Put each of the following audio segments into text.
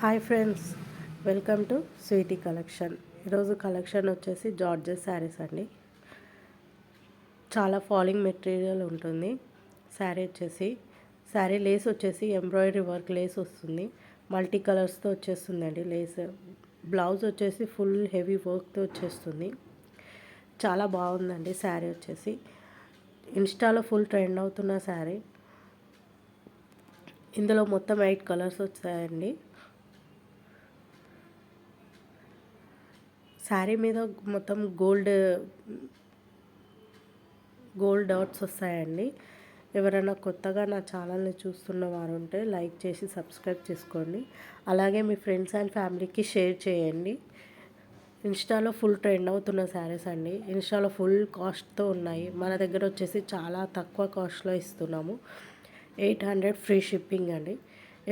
Hi friends, welcome to sweety collection. ఈరోజు collection వచ్చేసి georgettes saris అండి. చాలా ఫాలింగ్ మెటీరియల్ ఉంటుంది. శారీ లేస్ వచ్చేసి ఎంబ్రాయిడరీ వర్క్ లేస్ వస్తుంది. మల్టీ కలర్స్తో వచ్చేస్తుందండి లేస్. బ్లౌజ్ వచ్చేసి ఫుల్ హెవీ వర్క్తో వచ్చేస్తుంది. చాలా బాగుందండి శారీ వచ్చేసి. ఇన్స్టాలో ఫుల్ ట్రెండ్ అవుతున్న శారీ. ఇందులో మొత్తం 8 కలర్స్ వచ్చాయండి. శారీ మీద మొత్తం గోల్డ్ డాట్స్ వస్తాయండి. ఎవరైనా కొత్తగా నా ఛానల్ని చూస్తున్న వారు ఉంటే లైక్ చేసి సబ్స్క్రైబ్ చేసుకోండి. అలాగే మీ ఫ్రెండ్స్ అండ్ ఫ్యామిలీకి షేర్ చేయండి. ఇన్స్టాలో ఫుల్ ట్రెండ్ అవుతున్న శారీస్ అండి. ఇన్స్టాలో ఫుల్ కాస్ట్తో ఉన్నాయి. మన దగ్గర వచ్చేసి చాలా తక్కువ కాస్ట్లో ఇస్తున్నాము. 800 ఫ్రీ షిప్పింగ్ అండి.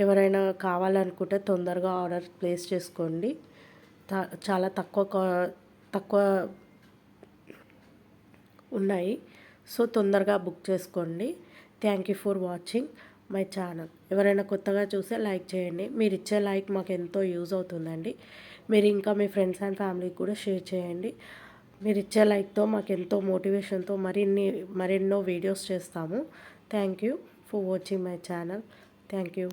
ఎవరైనా కావాలనుకుంటే తొందరగా ఆర్డర్ ప్లేస్ చేసుకోండి. చాలా తక్కువ ఉన్నాయి. సో తొందరగా బుక్ చేసుకోండి. Thank you for watching my channel. ఎవరైనా కొత్తగా చూస్తే లైక్ చేయండి. మీరు ఇచ్చే లైక్ మాకు ఎంతో యూజ్ అవుతుందండి. మీరు ఇంకా మీ ఫ్రెండ్స్ అండ్ ఫ్యామిలీకి కూడా షేర్ చేయండి. మీరు ఇచ్చే లైక్తో మాకు ఎంతో మోటివేషన్తో మరెన్నో వీడియోస్ చేస్తాము. Thank you for watching my channel. Thank you.